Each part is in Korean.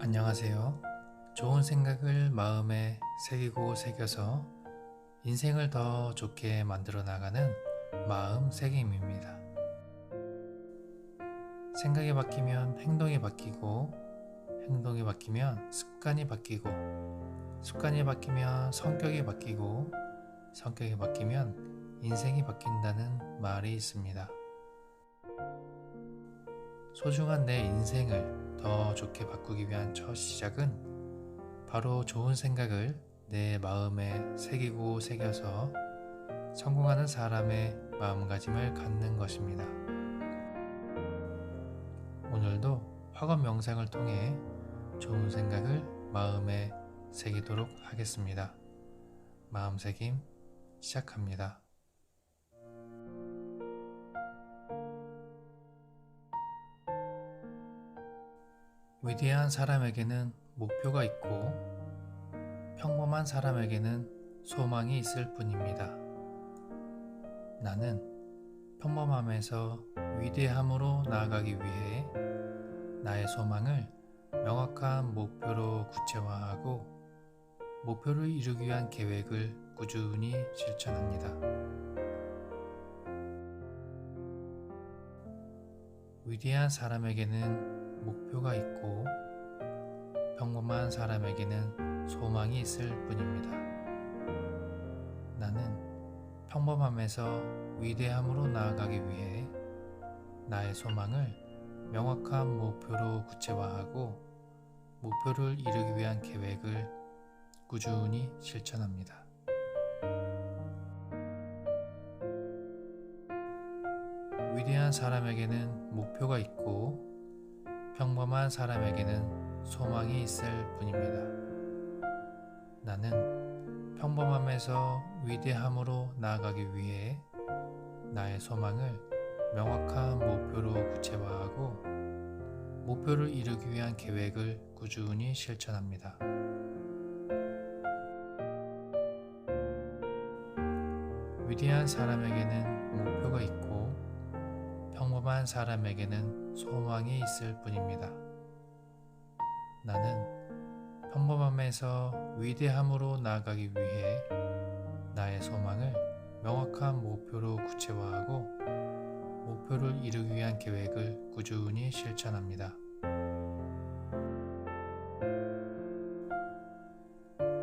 안녕하세요. 좋은 생각을 마음에 새기고 새겨서 인생을 더 좋게 만들어 나가는 마음 새김입니다. 생각이 바뀌면 행동이 바뀌고, 행동이 바뀌면 습관이 바뀌고, 습관이 바뀌면 성격이 바뀌고, 성격이 바뀌면 인생이 바뀐다는 말이 있습니다. 소중한 내 인생을 더 좋게 바꾸기 위한 첫 시작은 바로 좋은 생각을 내 마음에 새기고 새겨서 성공하는 사람의 마음가짐을 갖는 것입니다. 오늘도 화관 명상을 통해 좋은 생각을 마음에 새기도록 하겠습니다. 마음 새김 시작합니다. 위대한 사람에게는 목표가 있고 평범한 사람에게는 소망이 있을 뿐입니다. 나는 평범함에서 위대함으로 나아가기 위해 나의 소망을 명확한 목표로 구체화하고 목표를 이루기 위한 계획을 꾸준히 실천합니다. 위대한 사람에게는 목표가 있고 평범한 사람에게는 소망이 있을 뿐입니다. 나는 평범함에서 위대함으로 나아가기 위해 나의 소망을 명확한 목표로 구체화하고 목표를 이루기 위한 계획을 꾸준히 실천합니다. 위대한 사람에게는 목표가 있고 평범한 사람에게는 소망이 있을 뿐입니다. 나는 평범함에서 위대함으로 나아가기 위해 나의 소망을 명확한 목표로 구체화하고 목표를 이루기 위한 계획을 꾸준히 실천합니다. 위대한 사람에게는 목표가 있고 평범한 사람에게는 소망이 있을 뿐입니다. 나는 평범함에서 위대함으로 나아가기 위해 나의 소망을 명확한 목표로 구체화하고 목표를 이루기 위한 계획을 꾸준히 실천합니다.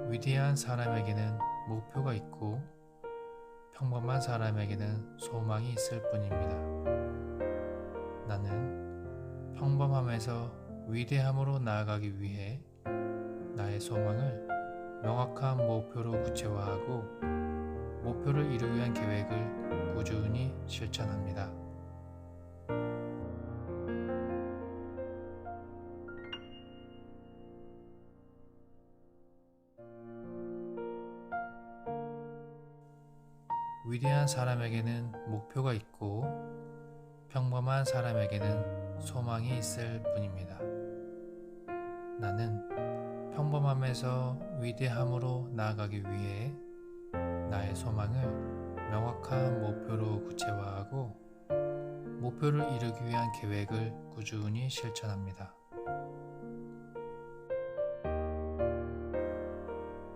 위대한 사람에게는 목표가 있고 평범한 사람에게는 소망이 있을 뿐입니다. 나는 평범함에서 위대함으로 나아가기 위해 나의 소망을 명확한 목표로 구체화하고 목표를 이루기 위한 계획을 꾸준히 실천합니다. 위대한 사람에게는 목표가 있고 평범한 사람에게는 소망이 있을 뿐입니다. 나는 평범함에서 위대함으로 나아가기 위해 나의 소망을 명확한 목표로 구체화하고 목표를 이루기 위한 계획을 꾸준히 실천합니다.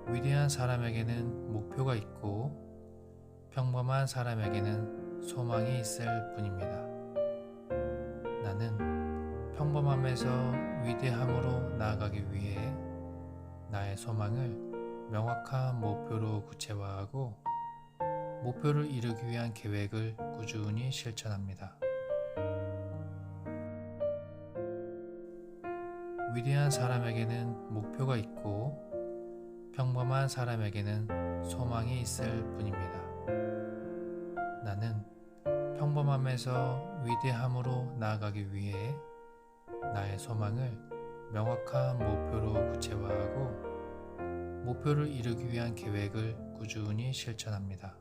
위대한 사람에게는 목표가 있고 평범한 사람에게는 소망이 있을 뿐입니다. 나는 평범함에서 위대함으로 나아가기 위해 나의 소망을 명확한 목표로 구체화하고 목표를 이루기 위한 계획을 꾸준히 실천합니다. 위대한 사람에게는 목표가 있고 평범한 사람에게는 소망이 있을 뿐입니다. 나는 평범함에서 위대함으로 나아가기 위해 나의 소망을 명확한 목표로 구체화하고 목표를 이루기 위한 계획을 꾸준히 실천합니다.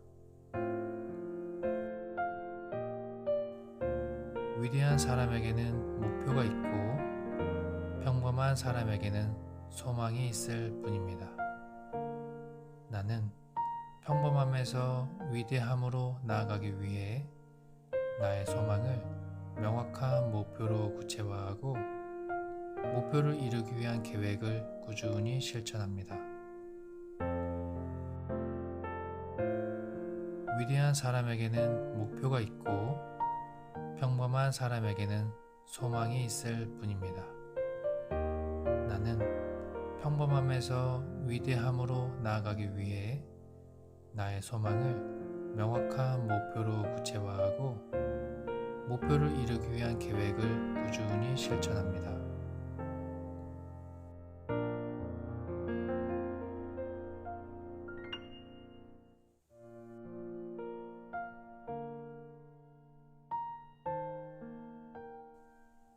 위대한 사람에게는 목표가 있고 평범한 사람에게는 소망이 있을 뿐입니다. 나는 평범함에서 위대함으로 나아가기 위해 나의 소망을 명확한 목표로 구체화하고 목표를 이루기 위한 계획을 꾸준히 실천합니다. 위대한 사람에게는 목표가 있고 평범한 사람에게는 소망이 있을 뿐입니다. 나는 평범함에서 위대함으로 나아가기 위해 나의 소망을 명확한 목표로 구체화하고 목표를 이루기 위한 계획을 꾸준히 실천합니다.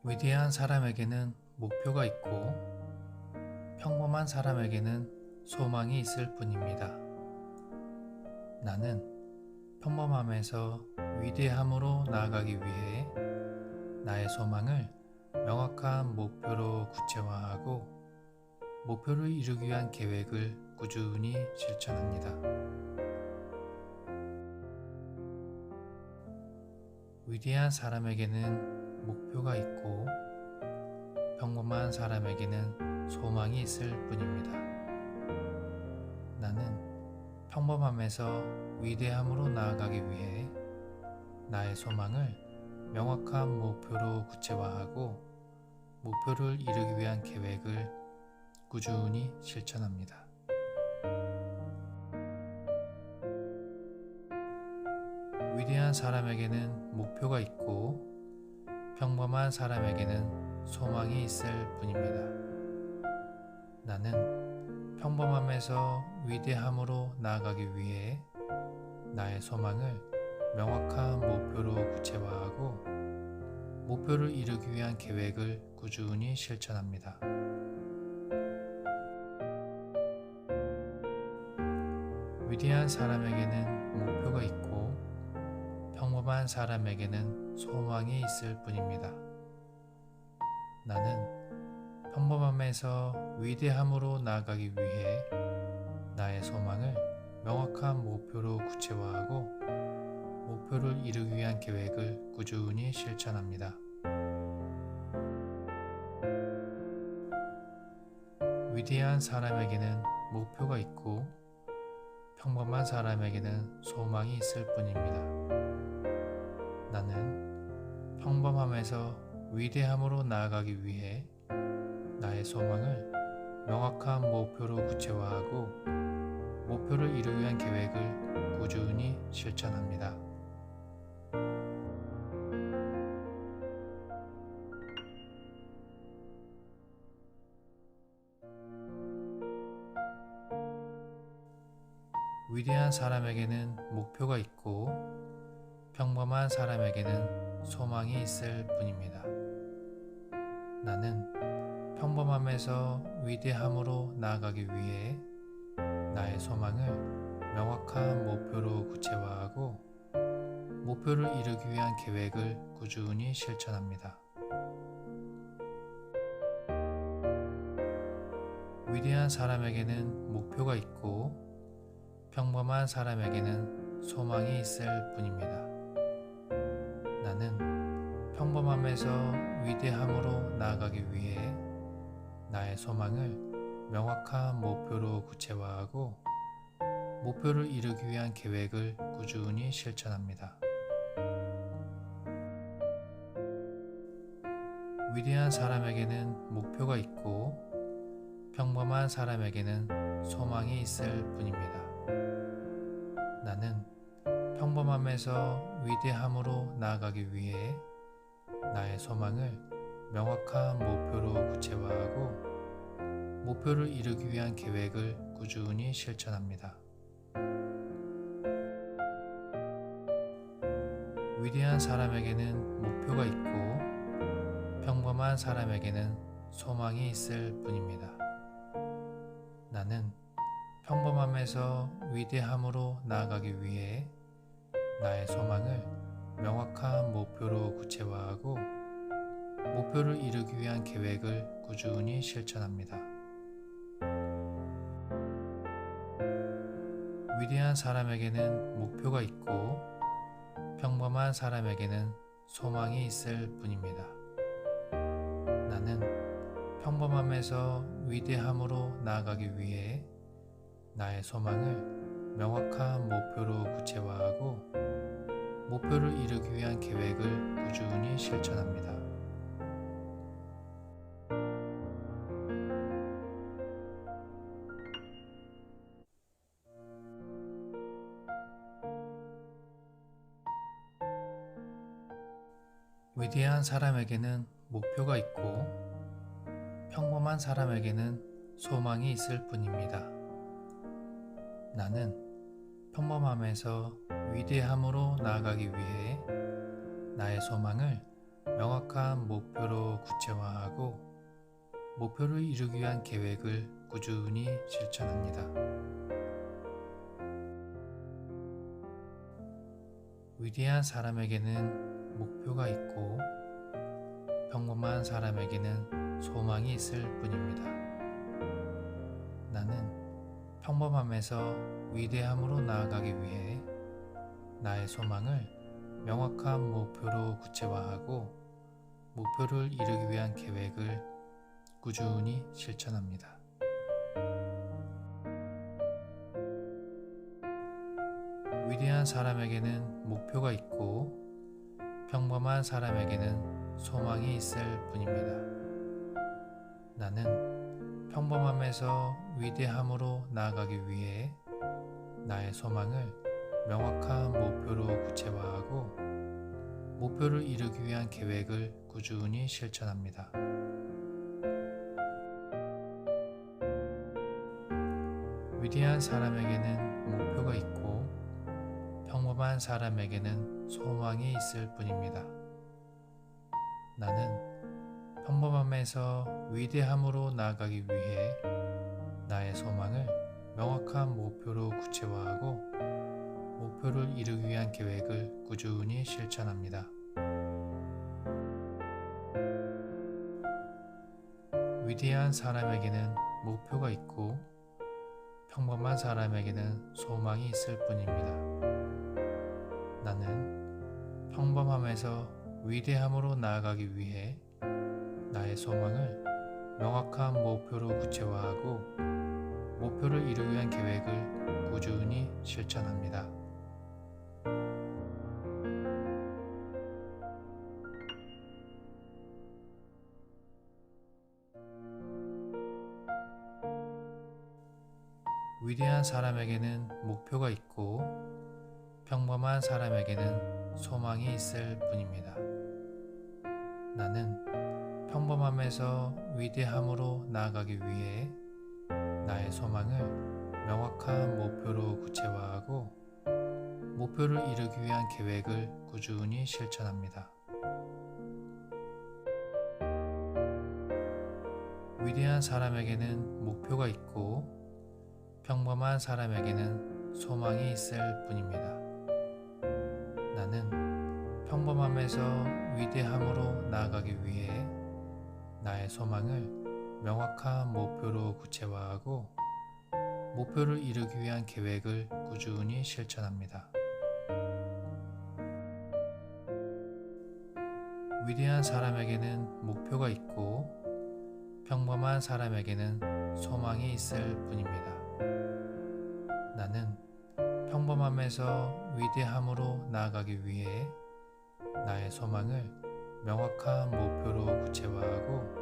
위대한 사람에게는 목표가 있고 평범한 사람에게는 소망이 있을 뿐입니다. 나는 평범함에서 위대함으로 나아가기 위해 나의 소망을 명확한 목표로 구체화하고 목표를 이루기 위한 계획을 꾸준히 실천합니다. 위대한 사람에게는 목표가 있고 평범한 사람에게는 소망이 있을 뿐입니다. 나는 평범함에서 위대함으로 나아가기 위해 나의 소망을 명확한 목표로 구체화하고 목표를 이루기 위한 계획을 꾸준히 실천합니다. 위대한 사람에게는 목표가 있고 평범한 사람에게는 소망이 있을 뿐입니다. 나는 평범함에서 위대함으로 나아가기 위해 나의 소망을 명확한 목표로 구체화하고 목표를 이루기 위한 계획을 꾸준히 실천합니다. 위대한 사람에게는 목표가 있고 평범한 사람에게는 소망이 있을 뿐입니다. 나는 평범함에서 위대함으로 나아가기 위해 나의 소망을 명확한 목표로 구체화하고 목표를 이루기 위한 계획을 꾸준히 실천합니다. 위대한 사람에게는 목표가 있고 평범한 사람에게는 소망이 있을 뿐입니다. 나는 평범함에서 위대함으로 나아가기 위해 나의 소망을 명확한 목표로 구체화하고 목표를 이루기 위한 계획을 꾸준히 실천합니다. 위대한 사람에게는 목표가 있고 평범한 사람에게는 소망이 있을 뿐입니다. 나는 평범함에서 위대함으로 나아가기 위해 나의 소망을 명확한 목표로 구체화하고 목표를 이루기 위한 계획을 꾸준히 실천합니다. 위대한 사람에게는 목표가 있고 평범한 사람에게는 소망이 있을 뿐입니다. 나는 평범함에서 위대함으로 나아가기 위해 나의 소망을 명확한 목표로 구체화하고 목표를 이루기 위한 계획을 꾸준히 실천합니다. 위대한 사람에게는 목표가 있고 평범한 사람에게는 소망이 있을 뿐입니다. 나는 평범함에서 위대함으로 나아가기 위해 나의 소망을 명확한 목표로 구체화하고 목표를 이루기 위한 계획을 꾸준히 실천합니다. 위대한 사람에게는 목표가 있고 평범한 사람에게는 소망이 있을 뿐입니다. 나는 평범함에서 위대함으로 나아가기 위해 나의 소망을 명확한 목표로 구체화하고 목표를 이루기 위한 계획을 꾸준히 실천합니다. 위대한 사람에게는 목표가 있고 평범한 사람에게는 소망이 있을 뿐입니다. 나는 평범함에서 위대함으로 나아가기 위해 나의 소망을 명확한 목표로 구체화하고 목표를 이루기 위한 계획을 꾸준히 실천합니다. 위대한 사람에게는 목표가 있고 평범한 사람에게는 소망이 있을 뿐입니다. 나는 평범함에서 위대함으로 나아가기 위해 나의 소망을 명확한 목표로 구체화하고 목표를 이루기 위한 계획을 꾸준히 실천합니다. 위대한 사람에게는 목표가 있고 평범한 사람에게는 소망이 있을 뿐입니다. 나는 평범함에서 위대함으로 나아가기 위해 나의 소망을 명확한 목표로 구체화하고 목표를 이루기 위한 계획을 꾸준히 실천합니다. 위대한 사람에게는 목표가 있고 평범한 사람에게는 소망이 있을 뿐입니다. 나는 평범함에서 위대함으로 나아가기 위해 나의 소망을 명확한 목표로 구체화하고 목표를 이루기 위한 계획을 꾸준히 실천합니다. 위대한 사람에게는 목표가 있고 평범한 사람에게는 소망이 있을 뿐입니다. 나는 평범함에서 위대함으로 나아가기 위해 나의 소망을 명확한 목표로 구체화하고 목표를 이루기 위한 계획을 꾸준히 실천합니다. 위대한 사람에게는 목표가 있고 평범한 사람에게는 소망이 있을 뿐입니다. 나는 평범함에서 위대함으로 나아가기 위해 나의 소망을 명확한 목표로 구체화하고 목표를 이루기 위한 계획을 꾸준히 실천합니다. 위대한 사람에게는 목표가 있고 평범한 사람에게는 소망이 있을 뿐입니다. 나는 평범함에서 위대함으로 나아가기 위해 나의 소망을 명확한 목표로 구체화하고 목표를 이루기 위한 계획을 꾸준히 실천합니다. 위대한 사람에게는 목표가 있고 평범한 사람에게는 소망이 있을 뿐입니다. 나는 평범함에서 위대함으로 나아가기 위해 나의 소망을 명확한 목표로 구체화하고 목표를 이루기 위한 계획을 꾸준히 실천합니다. 위대한 사람에게는 목표가 있고 평범한 사람에게는 소망이 있을 뿐입니다. 나는 평범함에서 위대함으로 나아가기 위해 나의 소망을 명확한 목표로 구체화하고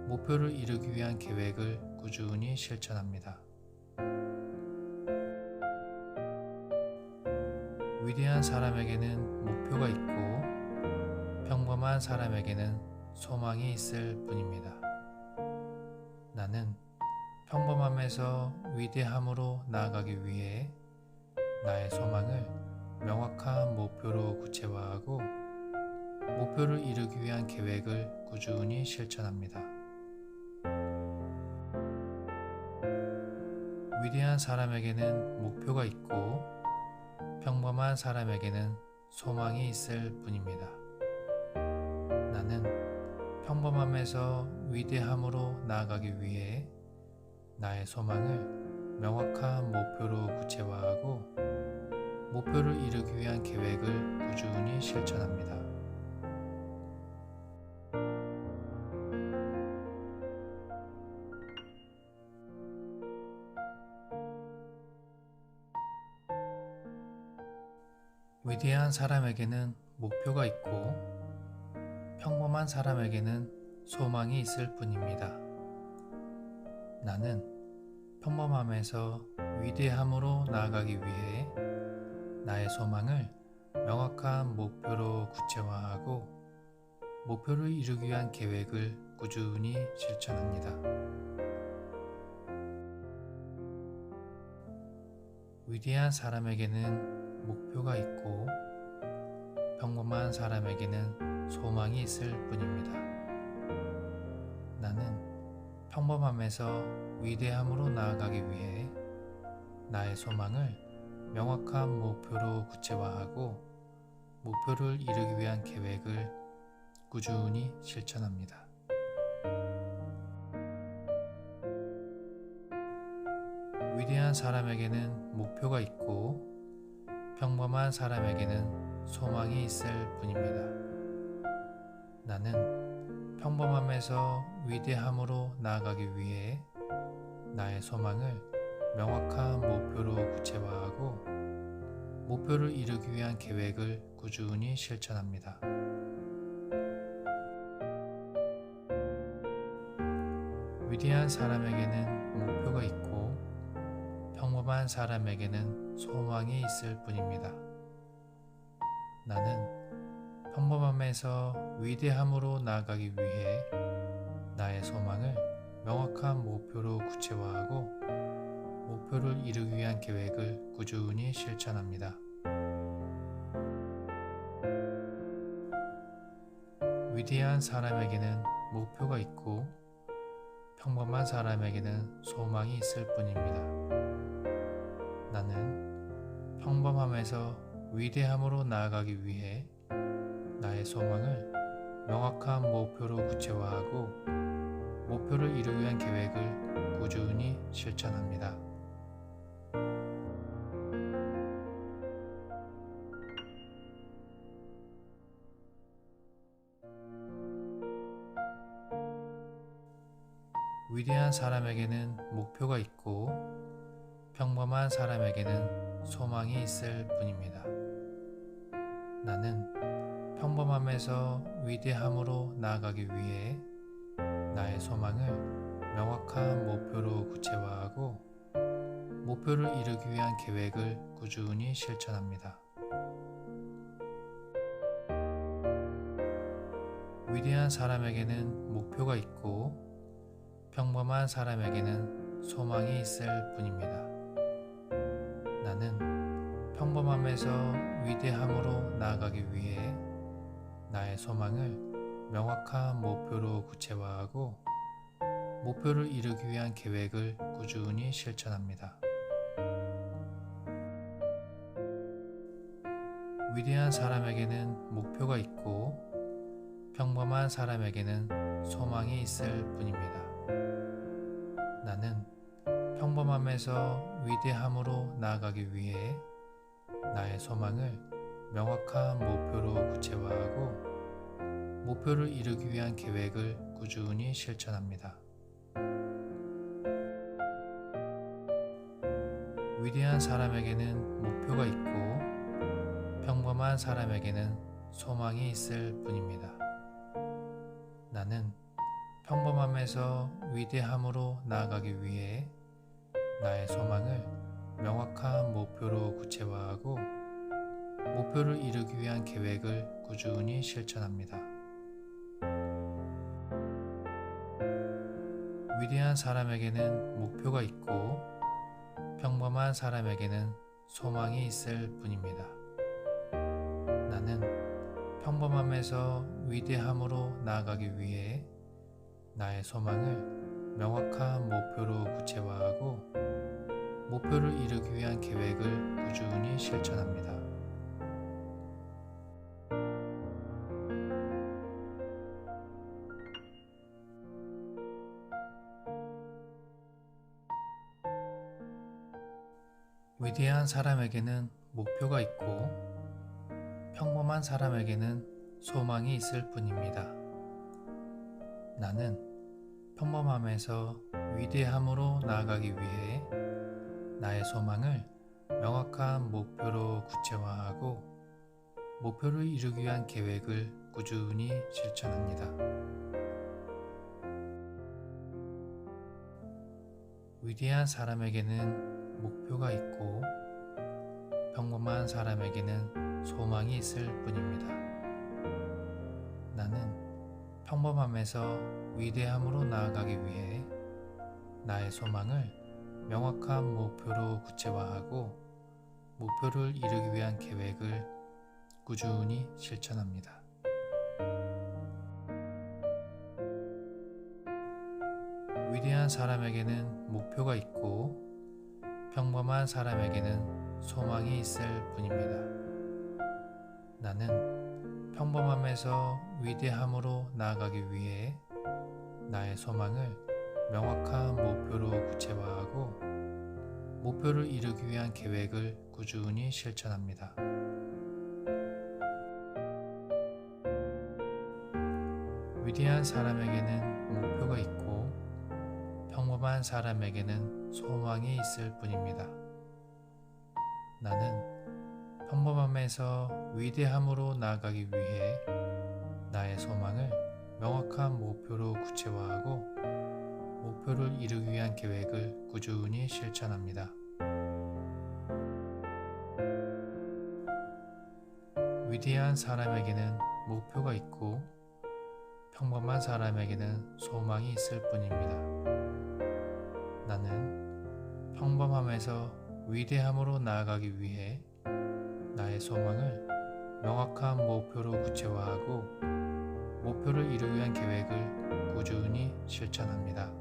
목표를 이루기 위한 계획을 꾸준히 실천합니다. 위대한 사람에게는 목표가 있고 평범한 사람에게는 소망이 있을 뿐입니다. 나는 평범함에서 위대함으로 나아가기 위해 나의 소망을 명확한 목표로 구체화하고 목표를 이루기 위한 계획을 꾸준히 실천합니다. 위대한 사람에게는 목표가 있고 평범한 사람에게는 소망이 있을 뿐입니다. 나는 평범함에서 위대함으로 나아가기 위해 나의 소망을 명확한 목표로 구체화하고 목표를 이루기 위한 계획을 꾸준히 실천합니다. 위대한 사람에게는 목표가 있고 평범한 사람에게는 소망이 있을 뿐입니다. 나는 평범함에서 위대함으로 나아가기 위해 나의 소망을 명확한 목표로 구체화하고 목표를 이루기 위한 계획을 꾸준히 실천합니다. 위대한 사람에게는 목표가 있고 평범한 사람에게는 소망이 있을 뿐입니다. 나는 평범함에서 위대함으로 나아가기 위해 나의 소망을 명확한 목표로 구체화하고 목표를 이루기 위한 계획을 꾸준히 실천합니다. 위대한 사람에게는 목표가 있고 평범한 사람에게는 소망이 있을 뿐입니다. 나는 평범함에서 위대함으로 나아가기 위해 나의 소망을 명확한 목표로 구체화하고 목표를 이루기 위한 계획을 꾸준히 실천합니다. 위대한 사람에게는 목표가 있고 평범한 사람에게는 소망이 있을 뿐입니다. 나는 평범함에서 위대함으로 나아가기 위해 나의 소망을 명확한 목표로 구체화하고 목표를 이루기 위한 계획을 꾸준히 실천합니다. 위대한 사람에게는 목표가 있고 평범한 사람에게는 소망이 있을 뿐입니다. 나는 평범함에서 위대함으로 나아가기 위해 나의 소망을 명확한 목표로 구체화하고 목표를 이루기 위한 계획을 꾸준히 실천합니다. 위대한 사람에게는 목표가 있고 평범한 사람에게는 소망이 있을 뿐입니다. 나는 평범함에서 위대함으로 나아가기 위해 나의 소망을 명확한 목표로 구체화하고 목표를 이루기 위한 계획을 꾸준히 실천합니다. 위대한 사람에게는 목표가 있고 평범한 사람에게는 소망이 있을 뿐입니다. 나는 평범함에서 위대함으로 나아가기 위해 나의 소망을 명확한 목표로 구체화하고 목표를 이루기 위한 계획을 꾸준히 실천합니다. 위대한 사람에게는 목표가 있고 평범한 사람에게는 소망이 있을 뿐입니다. 나는 평범함에서 위대함으로 나아가기 위해 나의 소망을 명확한 목표로 구체화하고 목표를 이루기 위한 계획을 꾸준히 실천합니다. 위대한 사람에게는 목표가 있고 평범한 사람에게는 소망이 있을 뿐입니다. 나는 평범함에서 위대함으로 나아가기 위해 나의 소망을 명확한 목표로 구체화하고 목표를 이루기 위한 계획을 꾸준히 실천합니다. 위대한 사람에게는 목표가 있고 평범한 사람에게는 소망이 있을 뿐입니다. 나는 평범함에서 위대함으로 나아가기 위해 나의 소망을 명확한 목표로 구체화하고 목표를 이루기 위한 계획을 꾸준히 실천합니다. 위대한 사람에게는 목표가 있고 평범한 사람에게는 소망이 있을 뿐입니다. 나는 평범함에서 위대함으로 나아가기 위해 나의 소망을 명확한 목표로 구체화하고 목표를 이루기 위한 계획을 꾸준히 실천합니다. 위대한 사람에게는 목표가 있고 평범한 사람에게는 소망이 있을 뿐입니다. 나는 평범함에서 위대함으로 나아가기 위해 나의 소망을 명확한 목표로 구체화하고 목표를 이루기 위한 계획을 꾸준히 실천합니다. 위대한 사람에게는 목표가 있고 평범한 사람에게는 소망이 있을 뿐입니다. 나는 평범함에서 위대함으로 나아가기 위해 나의 소망을 명확한 목표로 구체화하고 목표를 이루기 위한 계획을 꾸준히 실천합니다. 위대한 사람에게는 목표가 있고 평범한 사람에게는 소망이 있을 뿐입니다. 나는 평범함에서 위대함으로 나아가기 위해 나의 소망을 명확한 목표로 구체화하고 목표를 이루기 위한 계획을 꾸준히 실천합니다. 위대한 사람에게는 목표가 있고 평범한 사람에게는 소망이 있을 뿐입니다. 나는 평범함에서 위대함으로 나아가기 위해 나의 소망을 명확한 목표로 구체화하고 목표를 이루기 위한 계획을 꾸준히 실천합니다.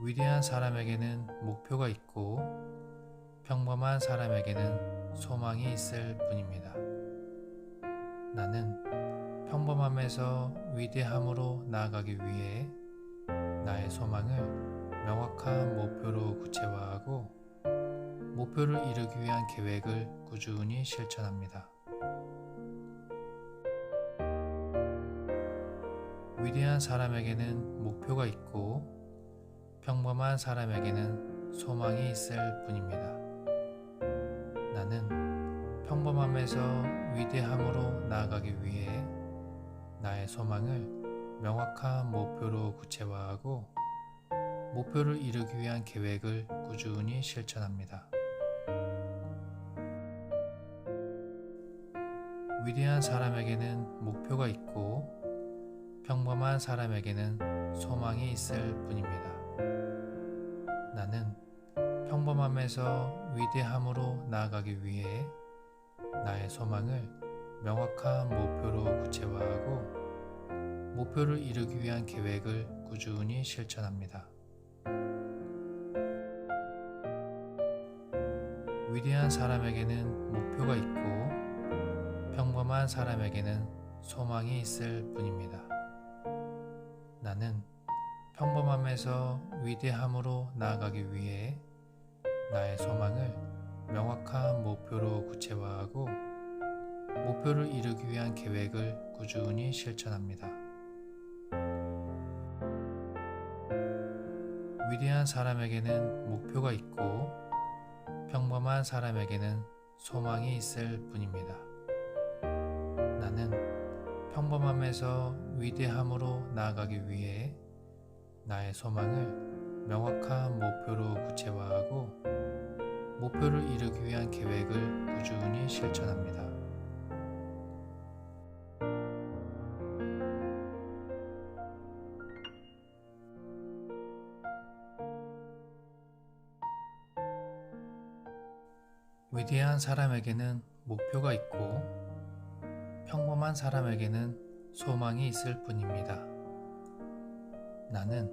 위대한 사람에게는 목표가 있고 평범한 사람에게는 소망이 있을 뿐입니다. 나는 평범함에서 위대함으로 나아가기 위해 나의 소망을 명확한 목표로 구체화하고 목표를 이루기 위한 계획을 꾸준히 실천합니다. 위대한 사람에게는 목표가 있고 평범한 사람에게는 소망이 있을 뿐입니다. 나는 평범함에서 위대함으로 나아가기 위해 나의 소망을 명확한 목표로 구체화하고 목표를 이루기 위한 계획을 꾸준히 실천합니다. 위대한 사람에게는 목표가 있고 평범한 사람에게는 소망이 있을 뿐입니다. 나는 평범함에서 위대함으로 나아가기 위해 나의 소망을 명확한 목표로 구체화하고 목표를 이루기 위한 계획을 꾸준히 실천합니다. 위대한 사람에게는 목표가 있고 평범한 사람에게는 소망이 있을 뿐입니다. 나는 평범함에서 위대함으로 나아가기 위해 나의 소망을 명확한 목표로 구체화하고 목표를 이루기 위한 계획을 꾸준히 실천합니다. 위대한 사람에게는 목표가 있고 평범한 사람에게는 소망이 있을 뿐입니다. 나는 평범함에서 위대함으로 나아가기 위해 나의 소망을 명확한 목표로 구체화하고 목표를 이루기 위한 계획을 꾸준히 실천합니다. 위대한 사람에게는 목표가 있고 평범한 사람에게는 소망이 있을 뿐입니다. 나는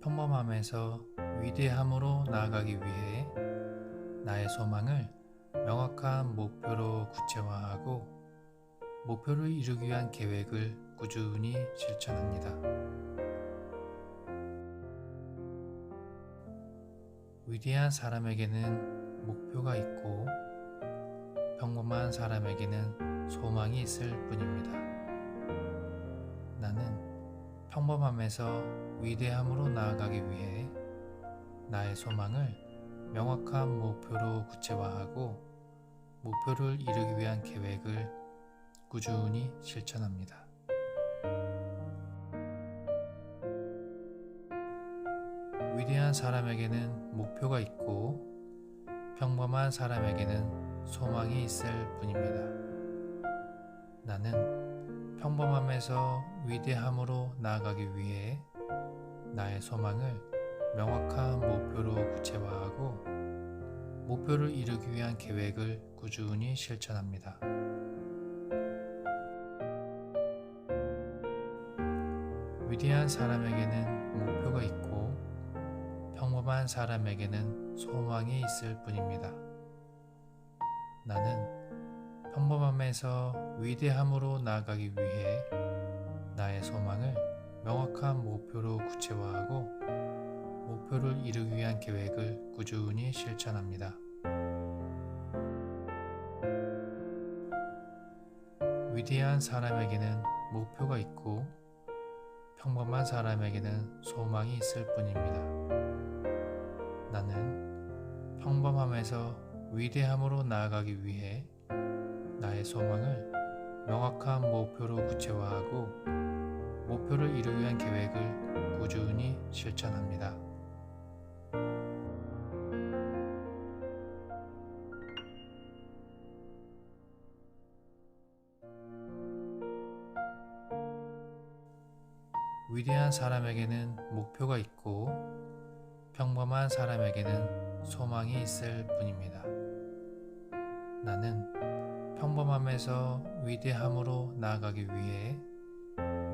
평범함에서 위대함으로 나아가기 위해 나의 소망을 명확한 목표로 구체화하고 목표를 이루기 위한 계획을 꾸준히 실천합니다. 위대한 사람에게는 목표가 있고 평범한 사람에게는 소망이 있을 뿐입니다. 나는 평범함에서 위대함으로 나아가기 위해 나의 소망을 명확한 목표로 구체화하고 목표를 이루기 위한 계획을 꾸준히 실천합니다. 위대한 사람에게는 목표가 있고 평범한 사람에게는 소망이 있을 뿐입니다. 나는 평범함에서 위대함으로 나아가기 위해 나의 소망을 명확한 목표로 구체화하고 목표를 이루기 위한 계획을 꾸준히 실천합니다. 위대한 사람에게는 목표가 있고 평범한 사람에게는 소망이 있을 뿐입니다. 나는 평범함에서 위대함으로 나아가기 위해 나의 소망을 명확한 목표로 구체화하고 목표를 이루기 위한 계획을 꾸준히 실천합니다. 위대한 사람에게는 목표가 있고 평범한 사람에게는 소망이 있을 뿐입니다. 나는 평범함에서 위대함으로 나아가기 위해 나의 소망을 명확한 목표로 구체화하고 목표를 이루기 위한 계획을 꾸준히 실천합니다. 위대한 사람에게는 목표가 있고 평범한 사람에게는 소망이 있을 뿐입니다. 나는 평범함에서 위대함으로 나아가기 위해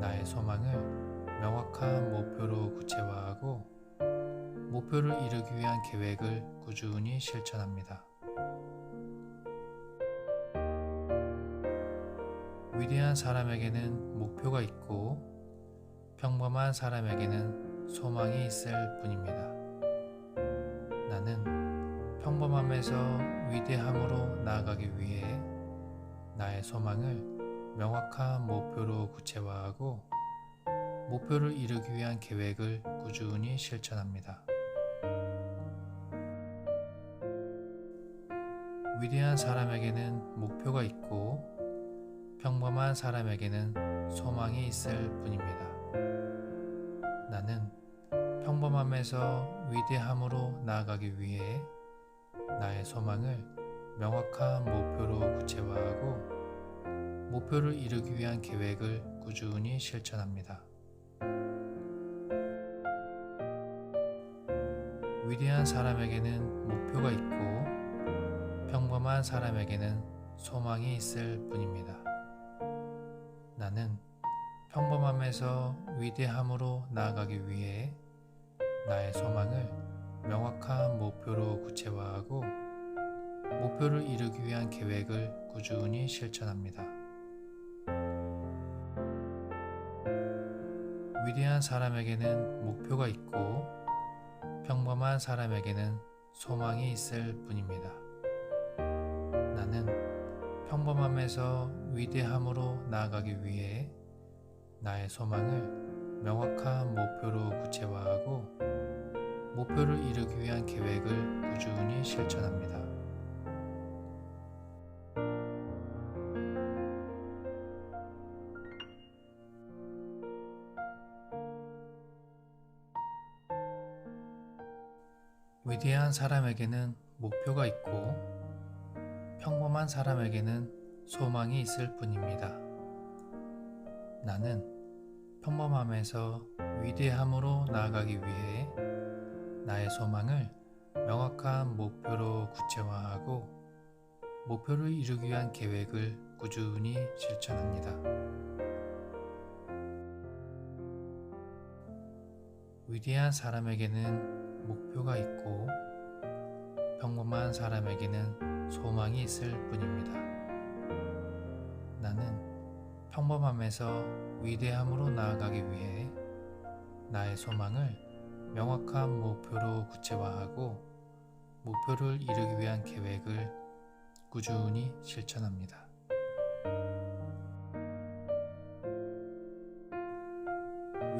나의 소망을 명확한 목표로 구체화하고 목표를 이루기 위한 계획을 꾸준히 실천합니다. 위대한 사람에게는 목표가 있고 평범한 사람에게는 소망이 있을 뿐입니다. 나는 평범함에서 위대함으로 나아가기 위해 나의 소망을 명확한 목표로 구체화하고 목표를 이루기 위한 계획을 꾸준히 실천합니다. 위대한 사람에게는 목표가 있고 평범한 사람에게는 소망이 있을 뿐입니다. 나는 평범함에서 위대함으로 나아가기 위해 나의 소망을 명확한 목표로 구체화하고 목표를 이루기 위한 계획을 꾸준히 실천합니다. 위대한 사람에게는 목표가 있고 평범한 사람에게는 소망이 있을 뿐입니다. 나는 평범함에서 위대함으로 나아가기 위해 나의 소망을 명확한 목표로 구체화하고 목표를 이루기 위한 계획을 꾸준히 실천합니다. 위대한 사람에게는 목표가 있고 평범한 사람에게는 소망이 있을 뿐입니다. 나는 평범함에서 위대함으로 나아가기 위해 나의 소망을 명확한 목표로 구체화하고 목표를 이루기 위한 계획을 꾸준히 실천합니다. 위대한 사람에게는 목표가 있고 평범한 사람에게는 소망이 있을 뿐입니다. 나는 평범함에서 위대함으로 나아가기 위해 나의 소망을 명확한 목표로 구체화하고 목표를 이루기 위한 계획을 꾸준히 실천합니다. 위대한 사람에게는 목표가 있고 평범한 사람에게는 소망이 있을 뿐입니다. 나는 평범함에서 위대함으로 나아가기 위해 나의 소망을 명확한 목표로 구체화하고 목표를 이루기 위한 계획을 꾸준히 실천합니다.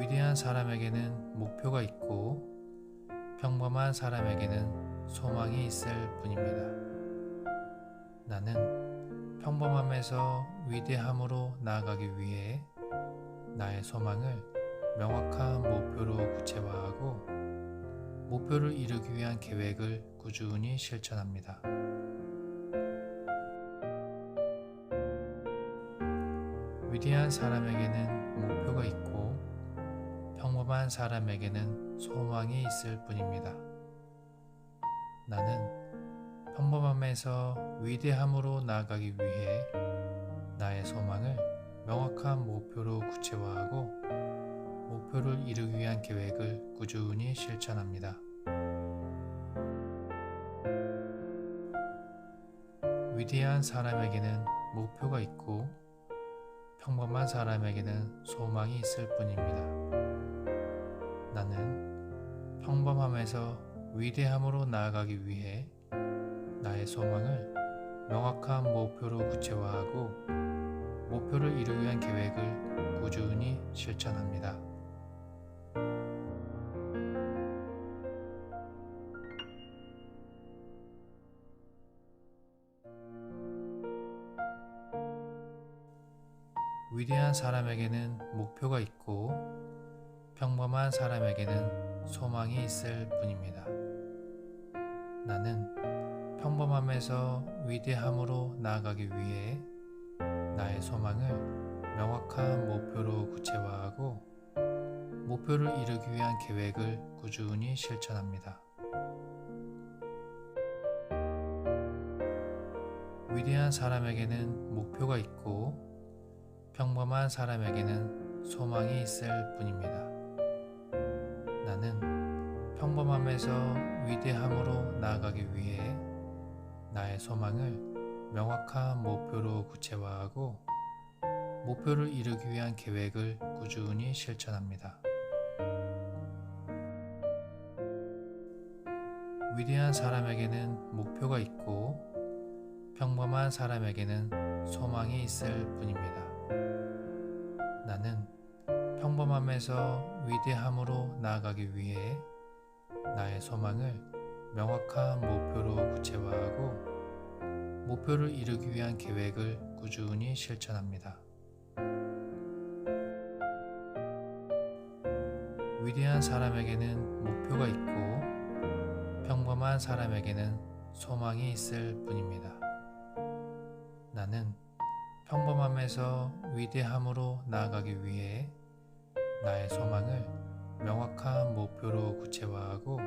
위대한 사람에게는 목표가 있고 평범한 사람에게는 소망이 있을 뿐입니다. 나는 평범함에서 위대함으로 나아가기 위해 나의 소망을 명확한 목표로 구체화하고 목표를 이루기 위한 계획을 꾸준히 실천합니다. 위대한 사람에게는 목표가 있고 평범한 사람에게는 소망이 있을 뿐입니다. 나는 평범함에서 위대함으로 나아가기 위해 나의 소망을 명확한 목표로 구체화하고 목표를 이루기 위한 계획을 꾸준히 실천합니다. 위대한 사람에게는 목표가 있고 평범한 사람에게는 소망이 있을 뿐입니다. 나는 평범함에서 위대함으로 나아가기 위해 나의 소망을 명확한 목표로 구체화하고 목표를 이루기 위한 계획을 꾸준히 실천합니다. 위대한 사람에게는 목표가 있고 평범한 사람에게는 소망이 있을 뿐입니다. 나는 평범함에서 위대함으로 나아가기 위해 나의 소망을 명확한 목표로 구체화하고 목표를 이루기 위한 계획을 꾸준히 실천합니다. 위대한 사람에게는 목표가 있고 평범한 사람에게는 소망이 있을 뿐입니다. 나는 평범함에서 위대함으로 나아가기 위해 나의 소망을 명확한 목표로 구체화하고 목표를 이루기 위한 계획을 꾸준히 실천합니다. 위대한 사람에게는 목표가 있고 평범한 사람에게는 소망이 있을 뿐입니다. 나는 평범함에서 위대함으로 나아가기 위해 나의 소망을 명확한 목표로 구체화하고 목표를 이루기 위한 계획을 꾸준히 실천합니다. 위대한 사람에게는 목표가 있고 평범한 사람에게는 소망이 있을 뿐입니다. 나는 평범함에서 위대함으로 나아가기 위해 나의 소망을 명확한 목표로 구체화하고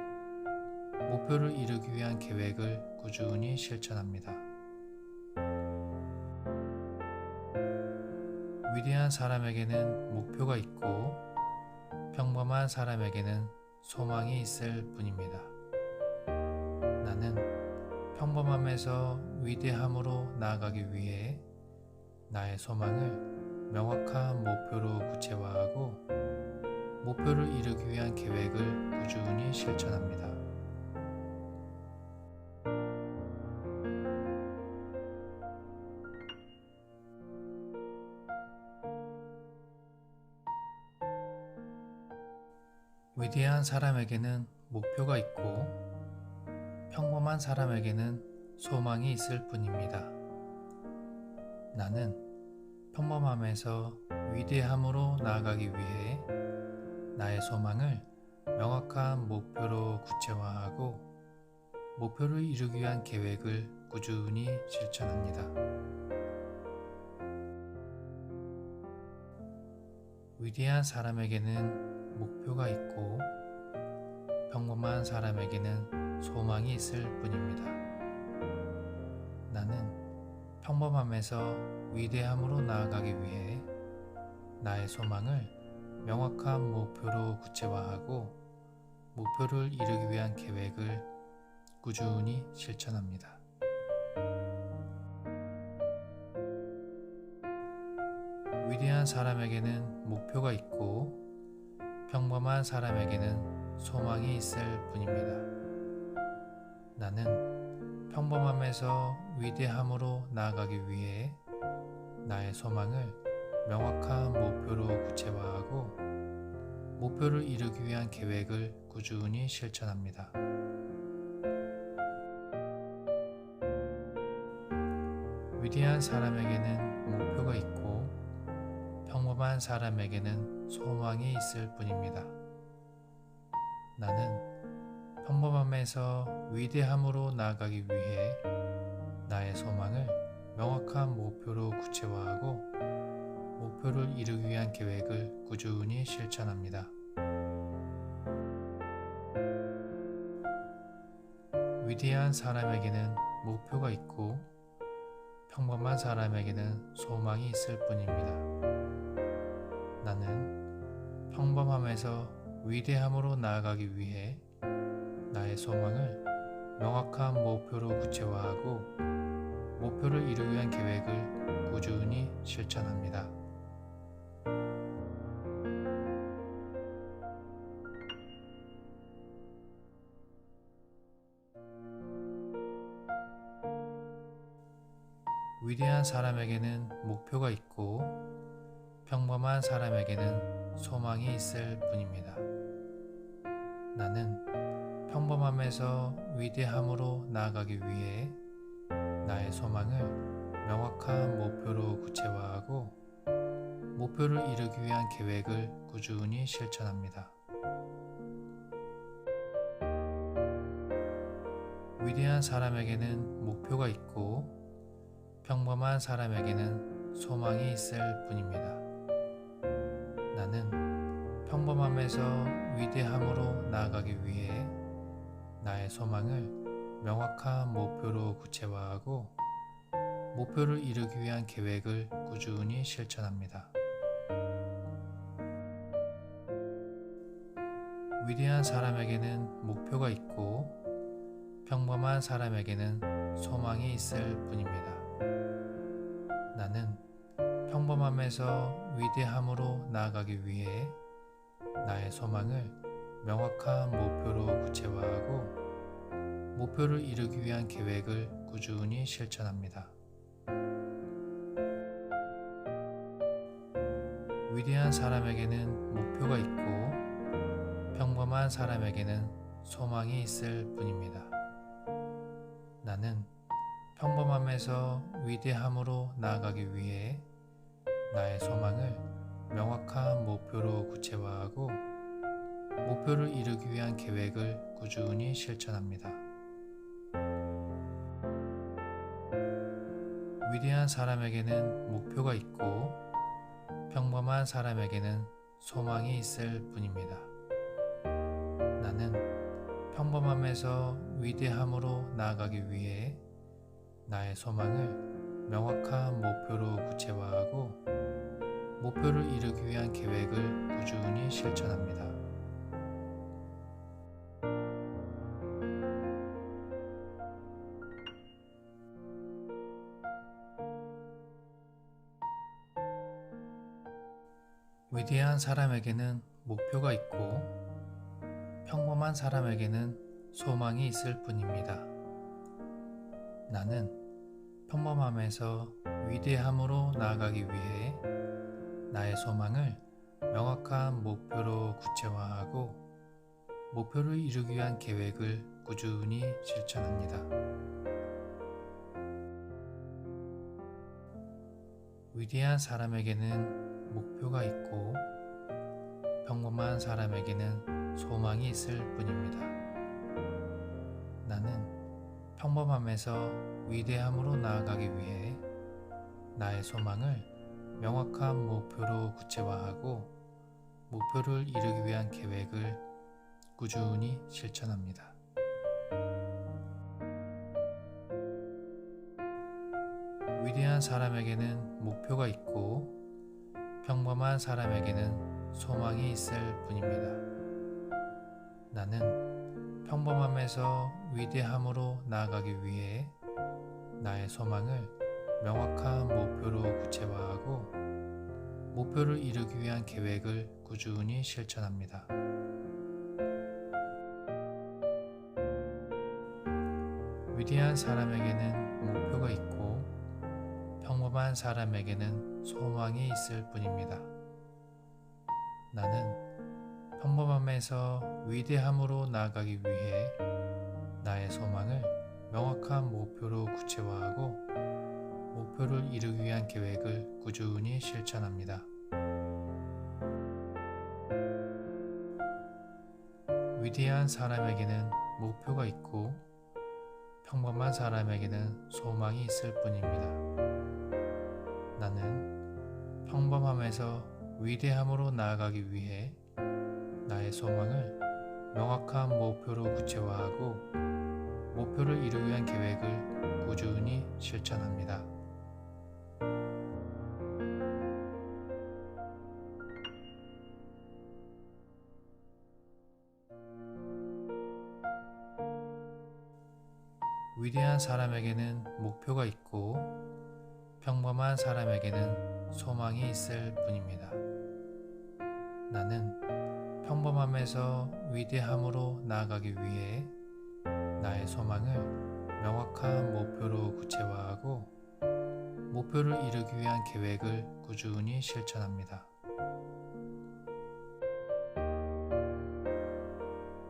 목표를 이루기 위한 계획을 꾸준히 실천합니다. 위대한 사람에게는 목표가 있고 평범한 사람에게는 소망이 있을 뿐입니다. 나는 평범함에서 위대함으로 나아가기 위해 나의 소망을 명확한 목표로 구체화하고 목표를 이루기 위한 계획을 꾸준히 실천합니다. 위대한 사람에게는 목표가 있고 평범한 사람에게는 소망이 있을 뿐입니다. 나는 평범함에서 위대함으로 나아가기 위해 나의 소망을 명확한 목표로 구체화하고 목표를 이루기 위한 계획을 꾸준히 실천합니다. 위대한 사람에게는 목표가 있고 평범한 사람에게는 소망이 있을 뿐입니다. 나는 평범함에서 위대함으로 나아가기 위해 나의 소망을 명확한 목표로 구체화하고 목표를 이루기 위한 계획을 꾸준히 실천합니다. 위대한 사람에게는 목표가 있고 평범한 사람에게는 소망이 있을 뿐입니다. 나는 평범함에서 위대함으로 나아가기 위해 나의 소망을 명확한 목표로 구체화하고 목표를 이루기 위한 계획을 꾸준히 실천합니다. 위대한 사람에게는 목표가 있고 평범한 사람에게는 소망이 있을 뿐입니다. 나는 평범함에서 위대함으로 나아가기 위해 나의 소망을 명확한 목표로 구체화하고 목표를 이루기 위한 계획을 꾸준히 실천합니다. 위대한 사람에게는 목표가 있고 평범한 사람에게는 소망이 있을 뿐입니다. 나는 평범함에서 위대함으로 나아가기 위해 나의 소망을 명확한 목표로 구체화하고 목표를 이루기 위한 계획을 꾸준히 실천합니다. 위대한 사람에게는 목표가 있고 평범한 사람에게는 소망이 있을 뿐입니다. 나는 평범함에서 위대함으로 나아가기 위해 나의 소망을 명확한 목표로 구체화하고 목표를 이루기 위한 계획을 꾸준히 실천합니다. 위대한 사람에게는 목표가 있고 평범한 사람에게는 소망이 있을 뿐입니다. 나는 평범함에서 위대함으로 나아가기 위해 나의 소망을 명확한 목표로 구체화하고 목표를 이루기 위한 계획을 꾸준히 실천합니다. 위대한 사람에게는 목표가 있고 평범한 사람에게는 소망이 있을 뿐입니다. 나는 평범함에서 위대함으로 나아가기 위해 나의 소망을 명확한 목표로 구체화하고 목표를 이루기 위한 계획을 꾸준히 실천합니다. 위대한 사람에게는 목표가 있고 평범한 사람에게는 소망이 있을 뿐입니다. 나는 평범함에서 위대함으로 나아가기 위해 나의 소망을 명확한 목표로 구체화하고 목표를 이루기 위한 계획을 꾸준히 실천합니다. 위대한 사람에게는 목표가 있고 평범한 사람에게는 소망이 있을 뿐입니다. 나는 평범함에서 위대함으로 나아가기 위해 나의 소망을 명확한 목표로 구체화하고 목표를 이루기 위한 계획을 꾸준히 실천합니다. 위대한 사람에게는 목표가 있고 평범한 사람에게는 소망이 있을 뿐입니다. 나는 평범함에서 위대함으로 나아가기 위해 나의 소망을 명확한 목표로 구체화하고 목표를 이루기 위한 계획을 꾸준히 실천합니다. 위대한 사람에게는 목표가 있고 평범한 사람에게는 소망이 있을 뿐입니다. 나는 평범함에서 위대함으로 나아가기 위해 나의 소망을 명확한 목표로 구체화하고 목표를 이루기 위한 계획을 꾸준히 실천합니다. 위대한 사람에게는 목표가 있고 평범한 사람에게는 소망이 있을 뿐입니다. 나는 평범함에서 위대함으로 나아가기 위해 나의 소망을 명확한 목표로 구체화하고 목표를 이루기 위한 계획을 꾸준히 실천합니다. 위대한 사람에게는 목표가 있고 평범한 사람에게는 소망이 있을 뿐입니다. 나는 평범함에서 위대함으로 나아가기 위해 나의 소망을 명확한 목표로 구체화하고 목표를 이루기 위한 계획을 꾸준히 실천합니다. 위대한 사람에게는 목표가 있고 평범한 사람에게는 소망이 있을 뿐입니다. 나는 평범함에서 위대함으로 나아가기 위해 나의 소망을 명확한 목표로 구체화하고 목표를 이루기 위한 계획을 꾸준히 실천합니다. 위대한 사람에게는 목표가 있고 평범한 사람에게는 소망이 있을 뿐입니다. 나는 평범함에서 위대함으로 나아가기 위해 나의 소망을 명확한 목표로 구체화하고 목표를 이루기 위한 계획을 꾸준히 실천합니다.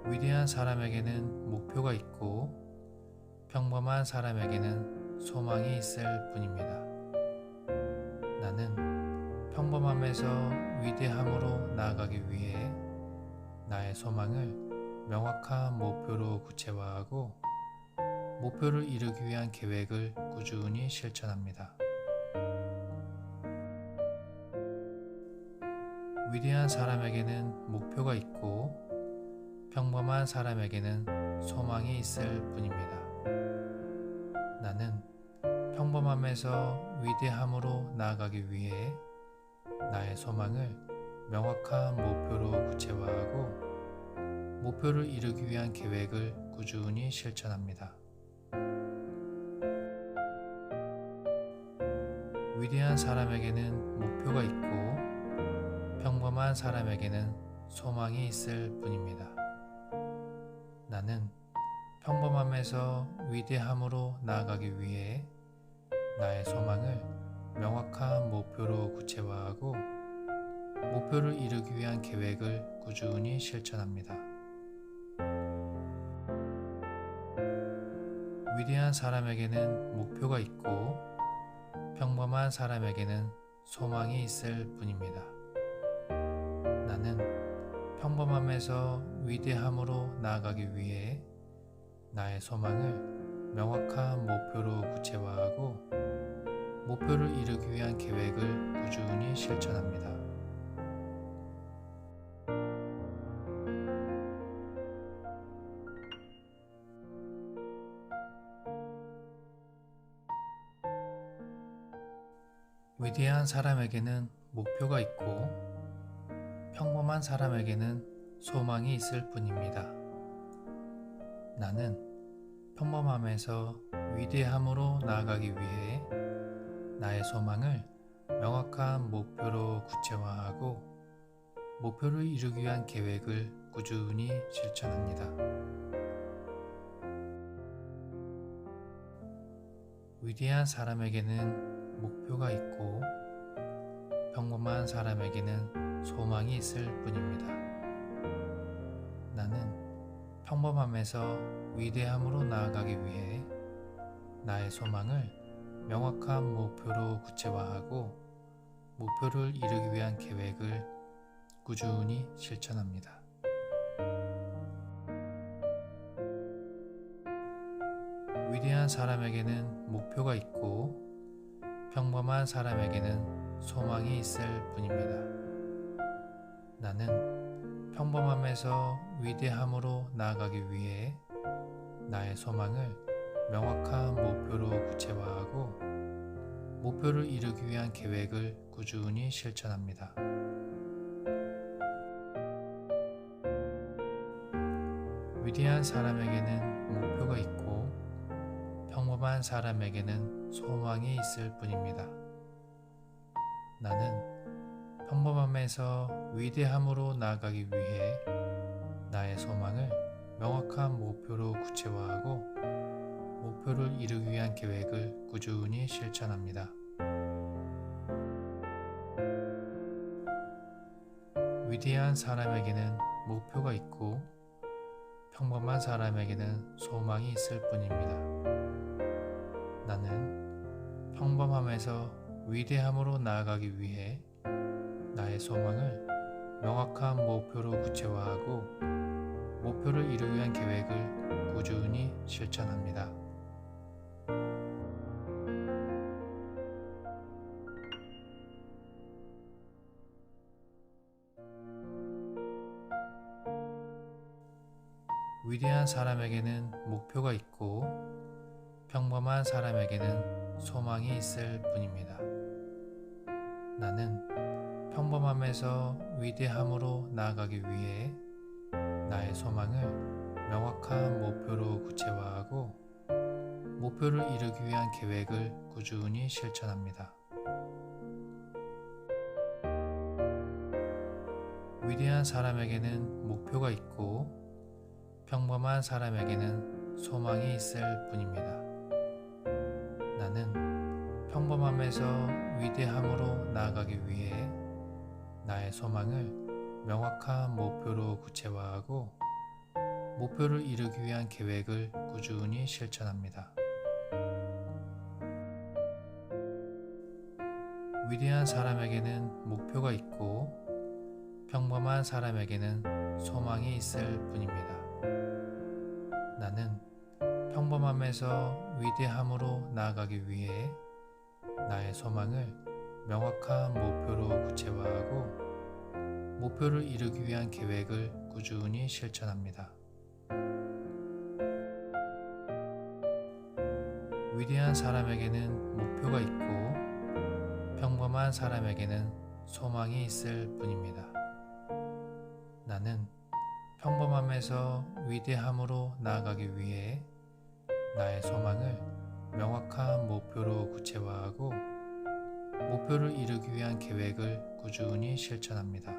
위대한 사람에게는 목표가 있고 평범한 사람에게는 소망이 있을 뿐입니다. 나는 평범함에서 위대함으로 나아가기 위해 나의 소망을 명확한 목표로 구체화하고 목표를 이루기 위한 계획을 꾸준히 실천합니다. 위대한 사람에게는 목표가 있고 평범한 사람에게는 소망이 있을 뿐입니다. 나는 평범함에서 위대함으로 나아가기 위해 나의 소망을 명확한 목표로 구체화하고 목표를 이루기 위한 계획을 꾸준히 실천합니다. 위대한 사람에게는 목표가 있고 평범한 사람에게는 소망이 있을 뿐입니다. 나는 평범함에서 위대함으로 나아가기 위해 나의 소망을 명확한 목표로 구체화하고 목표를 이루기 위한 계획을 꾸준히 실천합니다. 위대한 사람에게는 목표가 있고 평범한 사람에게는 소망이 있을 뿐입니다. 나는 평범함에서 위대함으로 나아가기 위해 나의 소망을 명확한 목표로 구체화하고 목표를 이루기 위한 계획을 꾸준히 실천합니다. 위대한 사람에게는 목표가 있고 평범한 사람에게는 소망이 있을 뿐입니다. 나는 평범함에서 위대함으로 나아가기 위해 나의 소망을 명확한 목표로 구체화하고 목표를 이루기 위한 계획을 꾸준히 실천합니다. 위대한 사람에게는 목표가 있고 평범한 사람에게는 소망이 있을 뿐입니다. 나는 평범함에서 위대함으로 나아가기 위해 나의 소망을 명확한 목표로 구체화하고 목표를 이루기 위한 계획을 꾸준히 실천합니다. 위대한 사람에게는 목표가 있고 평범한 사람에게는 소망이 있을 뿐입니다. 나는 평범함에서 위대함으로 나아가기 위해 나의 소망을 명확한 목표로 구체화하고 목표를 이루기 위한 계획을 꾸준히 실천합니다. 위대한 사람에게는 목표가 있고 평범한 사람에게는 소망이 있을 뿐입니다. 나는 평범함에서 위대함으로 나아가기 위해 나의 소망을 명확한 목표로 구체화하고 목표를 이루기 위한 계획을 꾸준히 실천합니다. 위대한 사람에게는 목표가 있고 평범한 사람에게는 소망이 있을 뿐입니다. 나는 평범함에서 위대함으로 나아가기 위해 나의 소망을 명확한 목표로 구체화하고 목표를 이루기 위한 계획을 꾸준히 실천합니다. 위대한 사람에게는 목표가 있고 평범한 사람에게는 소망이 있을 뿐입니다. 나는 평범함에서 위대함으로 나아가기 위해 나의 소망을 명확한 목표로 구체화하고 목표를 이루기 위한 계획을 꾸준히 실천합니다. 위대한 사람에게는 목표가 있고 평범한 사람에게는 소망이 있을 뿐입니다. 나는 평범함에서 위대함으로 나아가기 위해 나의 소망을 명확한 목표로 구체화하고 목표를 이루기 위한 계획을 꾸준히 실천합니다. 위대한 사람에게는 목표가 있고 평범한 사람에게는 소망이 있을 뿐입니다. 나는 평범함에서 위대함으로 나아가기 위해 나의 소망을 명확한 목표로 구체화하고 목표를 이루기 위한 계획을 꾸준히 실천합니다. 위대한 사람에게는 목표가 있고 평범한 사람에게는 소망이 있을 뿐입니다. 나는 평범함에서 위대함으로 나아가기 위해 나의 소망을 명확한 목표로 구체화하고 목표를 이루기 위한 계획을 꾸준히 실천합니다.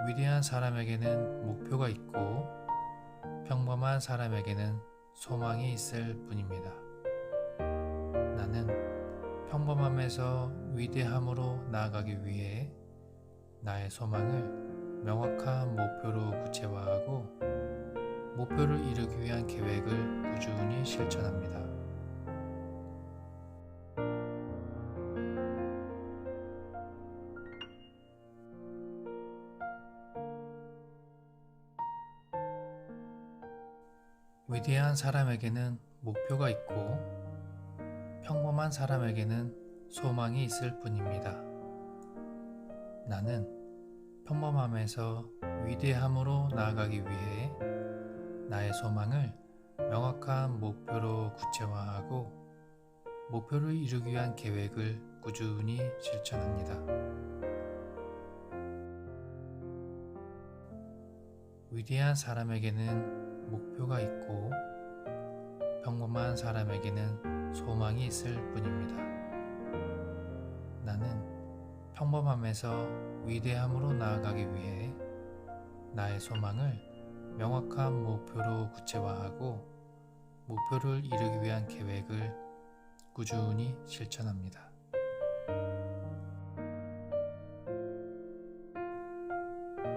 위대한 사람에게는 목표가 있고 평범한 사람에게는 소망이 있을 뿐입니다. 나는 평범함에서 위대함으로 나아가기 위해 나의 소망을 명확한 목표로 구체화하고 목표를 이루기 위한 계획을 꾸준히 실천합니다. 위대한 사람에게는 목표가 있고 평범한 사람에게는 소망이 있을 뿐입니다. 나는 평범함에서 위대함으로 나아가기 위해 나의 소망을 명확한 목표로 구체화하고 목표를 이루기 위한 계획을 꾸준히 실천합니다. 위대한 사람에게는 목표가 있고 평범한 사람에게는 소망이 있을 뿐입니다. 나는 평범함에서 위대함으로 나아가기 위해 나의 소망을 명확한 목표로 구체화하고 목표를 이루기 위한 계획을 꾸준히 실천합니다.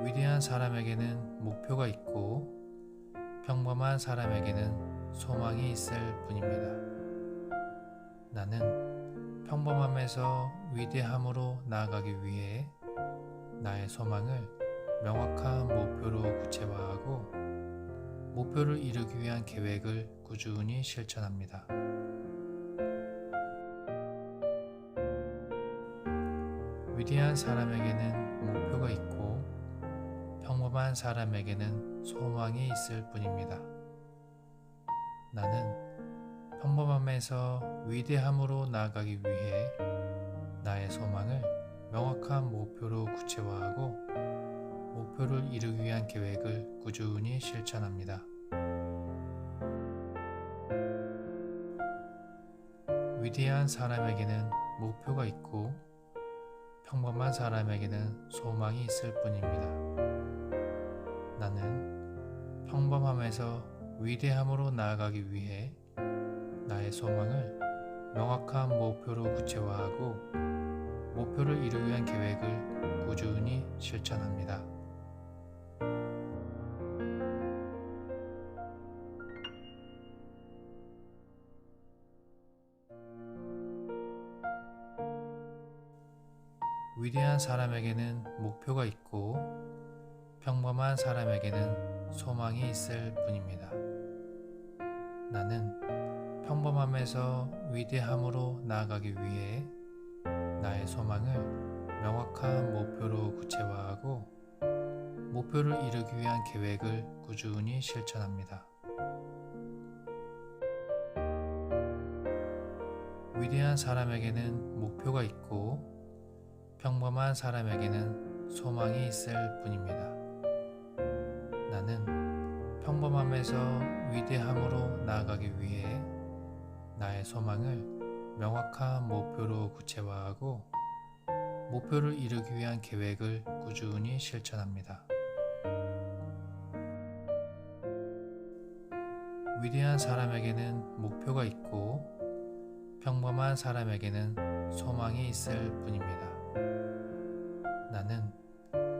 위대한 사람에게는 목표가 있고 평범한 사람에게는 소망이 있을 뿐입니다. 나는 평범함에서 위대함으로 나아가기 위해 나의 소망을 명확한 목표로 구체화하고 목표를 이루기 위한 계획을 꾸준히 실천합니다. 위대한 사람에게는 목표가 있고 평범한 사람에게는 소망이 있을 뿐입니다. 나는 평범함에서 위대함으로 나아가기 위해 나의 소망을 명확한 목표로 구체화하고 목표를 이루기 위한 계획을 꾸준히 실천합니다. 위대한 사람에게는 목표가 있고 평범한 사람에게는 소망이 있을 뿐입니다. 나는 평범함에서 위대함으로 나아가기 위해 나의 소망을 명확한 목표로 구체화하고 목표를 이루기 위한 계획을 꾸준히 실천합니다. 위대한 사람에게는 목표가 있고 평범한 사람에게는 소망이 있을 뿐입니다. 나는 평범함에서 위대함으로 나아가기 위해 나의 소망을 명확한 목표로 구체화하고 목표를 이루기 위한 계획을 꾸준히 실천합니다. 위대한 사람에게는 목표가 있고 평범한 사람에게는 소망이 있을 뿐입니다. 나는 평범함에서 위대함으로 나아가기 위해 나의 소망을 명확한 목표로 구체화하고 목표를 이루기 위한 계획을 꾸준히 실천합니다. 위대한 사람에게는 목표가 있고 평범한 사람에게는 소망이 있을 뿐입니다. 나는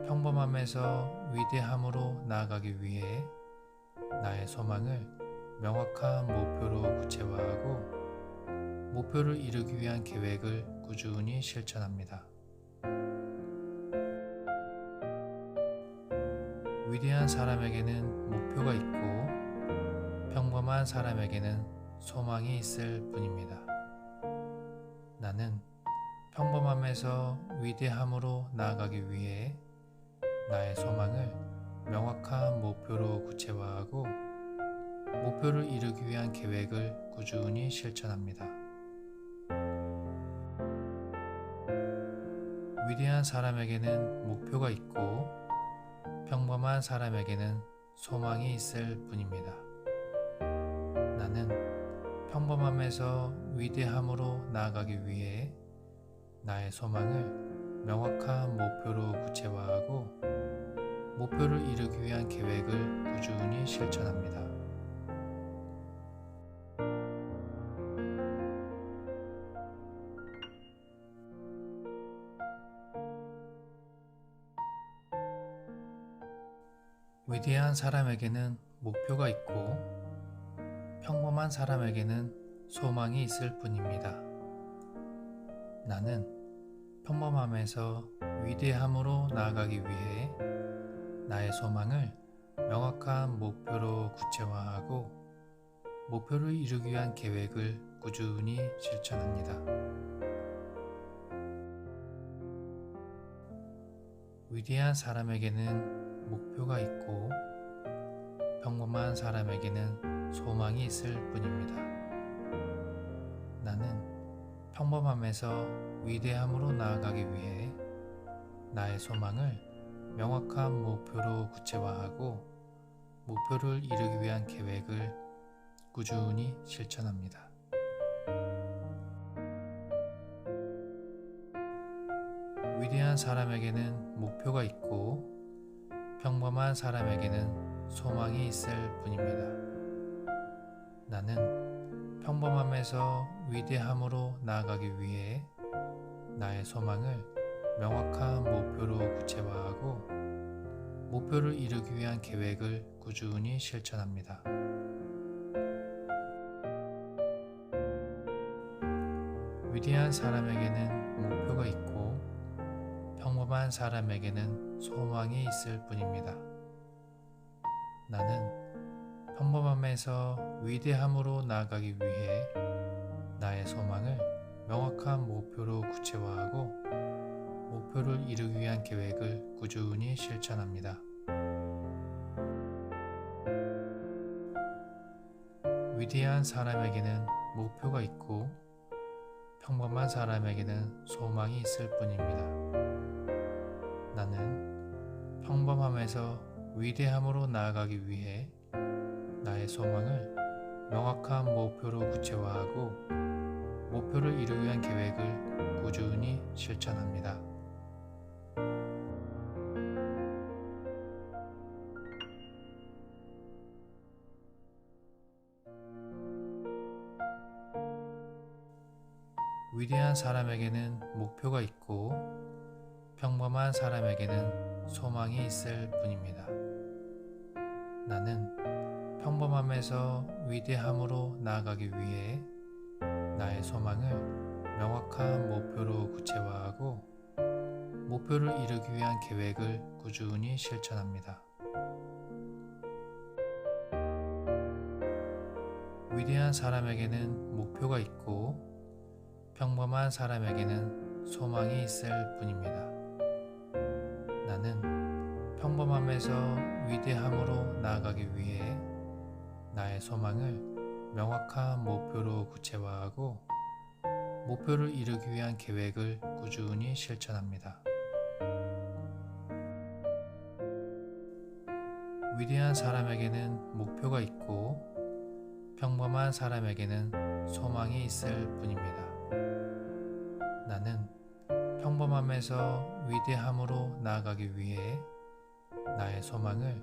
평범함에서 위대함으로 나아가기 위해 나의 소망을 명확한 목표로 구체화하고 목표를 이루기 위한 계획을 꾸준히 실천합니다. 위대한 사람에게는 목표가 있고 평범한 사람에게는 소망이 있을 뿐입니다. 나는 평범함에서 위대함으로 나아가기 위해 나의 소망을 명확한 목표로 구체화하고 목표를 이루기 위한 계획을 꾸준히 실천합니다. 위대한 사람에게는 목표가 있고 평범한 사람에게는 소망이 있을 뿐입니다. 나는 평범함에서 위대함으로 나아가기 위해 나의 소망을 명확한 목표로 구체화하고 목표를 이루기 위한 계획을 꾸준히 실천합니다. 위대한 사람에게는 목표가 있고 평범한 사람에게는 소망이 있을 뿐입니다. 나는 평범함에서 위대함으로 나아가기 위해 나의 소망을 명확한 목표로 구체화하고 목표를 이루기 위한 계획을 꾸준히 실천합니다. 위대한 사람에게는 목표가 있고 평범한 사람에게는 소망이 있을 뿐입니다. 나는 평범함에서 위대함으로 나아가기 위해 나의 소망을 명확한 목표로 구체화하고 목표를 이루기 위한 계획을 꾸준히 실천합니다. 위대한 사람에게는 목표가 있고 평범한 사람에게는 소망이 있을 뿐입니다. 나는 평범함에서 위대함으로 나아가기 위해 나의 소망을 명확한 목표로 구체화하고 목표를 이루기 위한 계획을 꾸준히 실천합니다. 위대한 사람에게는 목표가 있고 평범한 사람에게는 소망이 있을 뿐입니다. 나는 평범함에서 위대함으로 나아가기 위해 나의 소망을 명확한 목표로 구체화하고 목표를 이루기 위한 계획을 꾸준히 실천합니다. 위대한 사람에게는 목표가 있고 평범한 사람에게는 소망이 있을 뿐입니다. 나는 평범함에서 위대함으로 나아가기 위해 나의 소망을 명확한 목표로 구체화하고 목표를 이루기 위한 계획을 꾸준히 실천합니다. 위대한 사람에게는 목표가 있고 평범한 사람에게는 소망이 있을 뿐입니다. 나는 평범함에서 위대함으로 나아가기 위해 나의 소망을 명확한 목표로 구체화하고 목표를 이루기 위한 계획을 꾸준히 실천합니다. 위대한 사람에게는 목표가 있고 평범한 사람에게는 소망이 있을 뿐입니다. 나는 평범함에서 위대함으로 나아가기 위해 나의 소망을 명확한 목표로 구체화하고 목표를 이루기 위한 계획을 꾸준히 실천합니다. 위대한 사람에게는 목표가 있고 평범한 사람에게는 소망이 있을 뿐입니다. 나는 평범함에서 위대함으로 나아가기 위해 나의 소망을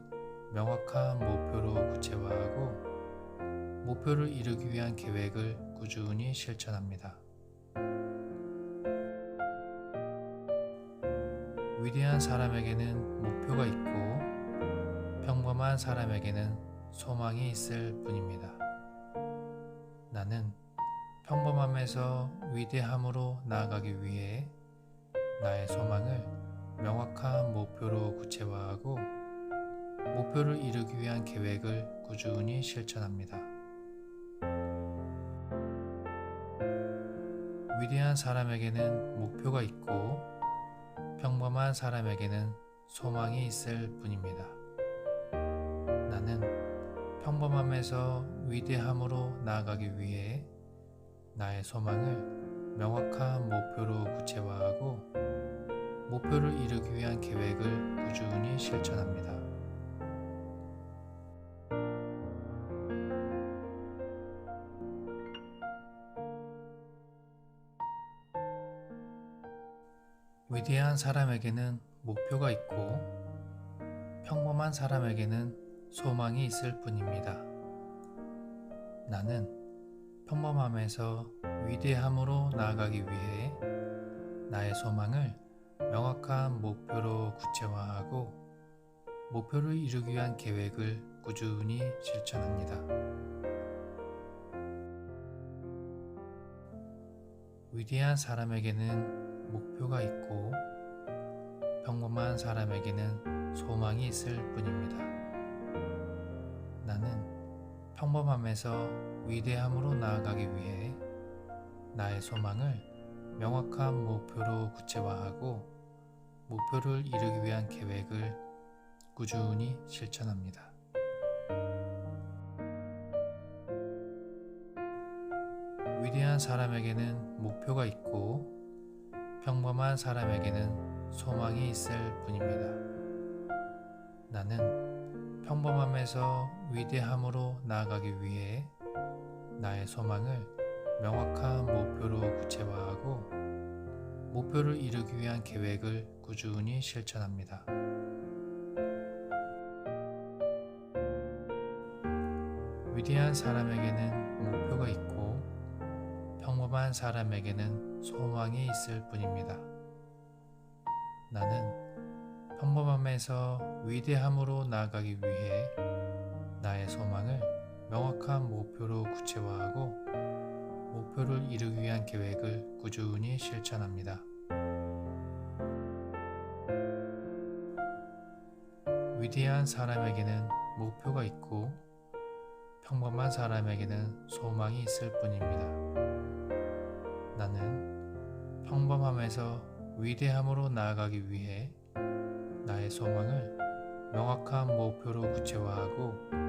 명확한 목표로 구체화하고 목표를 이루기 위한 계획을 꾸준히 실천합니다. 위대한 사람에게는 목표가 있고 평범한 사람에게는 소망이 있을 뿐입니다. 나는 평범함에서 위대함으로 나아가기 위해 나의 소망을 명확한 목표로 구체화하고 목표를 이루기 위한 계획을 꾸준히 실천합니다. 위대한 사람에게는 목표가 있고 평범한 사람에게는 소망이 있을 뿐입니다. 나는 평범함에서 위대함으로 나아가기 위해 나의 소망을 명확한 목표로 구체화하고 목표를 이루기 위한 계획을 꾸준히 실천합니다. 위대한 사람에게는 목표가 있고 평범한 사람에게는 소망이 있을 뿐입니다. 나는 평범함에서 위대함으로 나아가기 위해 나의 소망을 명확한 목표로 구체화하고 목표를 이루기 위한 계획을 꾸준히 실천합니다. 위대한 사람에게는 목표가 있고 평범한 사람에게는 소망이 있을 뿐입니다. 나는 평범함에서 위대함으로 나아가기 위해 나의 소망을 명확한 목표로 구체화하고 목표를 이루기 위한 계획을 꾸준히 실천합니다. 위대한 사람에게는 목표가 있고 평범한 사람에게는 소망이 있을 뿐입니다. 나는 평범함에서 위대함으로 나아가기 위해 나의 소망을 명확한 목표로 구체화하고 목표를 이루기 위한 계획을 꾸준히 실천합니다. 위대한 사람에게는 목표가 있고 평범한 사람에게는 소망이 있을 뿐입니다. 나는 평범함에서 위대함으로 나아가기 위해 나의 소망을 명확한 목표로 구체화하고 목표를 이루기 위한 계획을 꾸준히 실천합니다. 위대한 사람에게는 목표가 있고 평범한 사람에게는 소망이 있을 뿐입니다. 나는 평범함에서 위대함으로 나아가기 위해 나의 소망을 명확한 목표로 구체화하고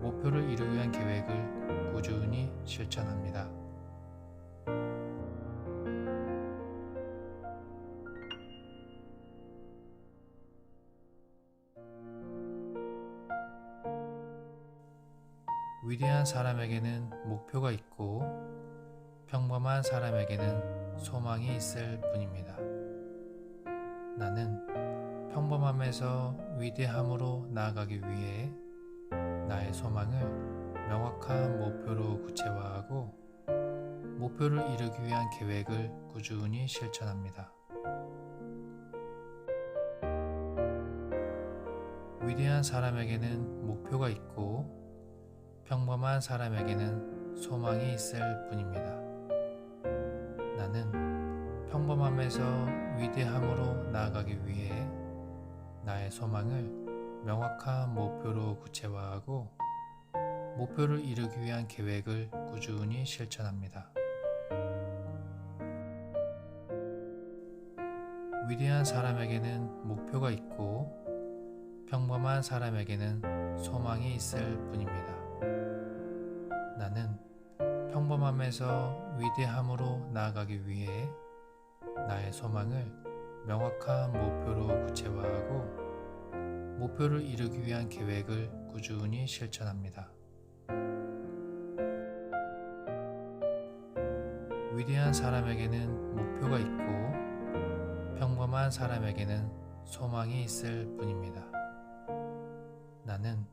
목표를 이루기 위한 계획을 꾸준히 실천합니다. 위대한 사람에게는 목표가 있고 평범한 사람에게는 소망이 있을 뿐입니다. 나는 평범함에서 위대함으로 나아가기 위해 나의 소망을 명확한 목표로 구체화하고 목표를 이루기 위한 계획을 꾸준히 실천합니다. 위대한 사람에게는 목표가 있고 평범한 사람에게는 소망이 있을 뿐입니다. 나는 평범함에서 위대함으로 나아가기 위해 나의 소망을 명확한 목표로 구체화하고 목표를 이루기 위한 계획을 꾸준히 실천합니다. 위대한 사람에게는 목표가 있고 평범한 사람에게는 소망이 있을 뿐입니다. 나는 평범함에서 위대함으로 나아가기 위해 나의 소망을 명확한 목표로 구체화하고 목표를 이루기 위한 계획을 꾸준히 실천합니다. 위대한 사람에게는 목표가 있고 평범한 사람에게는 소망이 있을 뿐입니다. 나는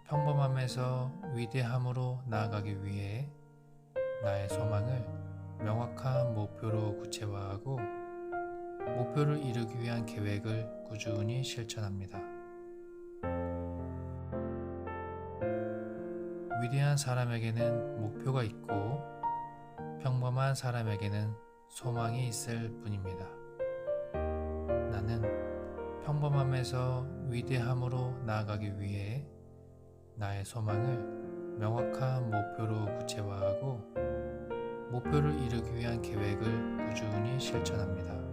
평범함에서 위대함으로 나아가기 위해 나의 소망을 명확한 목표로 구체화하고 목표를 이루기 위한 계획을 꾸준히 실천합니다. 위대한 사람에게는 목표가 있고 평범한 사람에게는 소망이 있을 뿐입니다. 나는 평범함에서 위대함으로 나아가기 위해 나의 소망을 명확한 목표로 구체화하고 목표를 이루기 위한 계획을 꾸준히 실천합니다.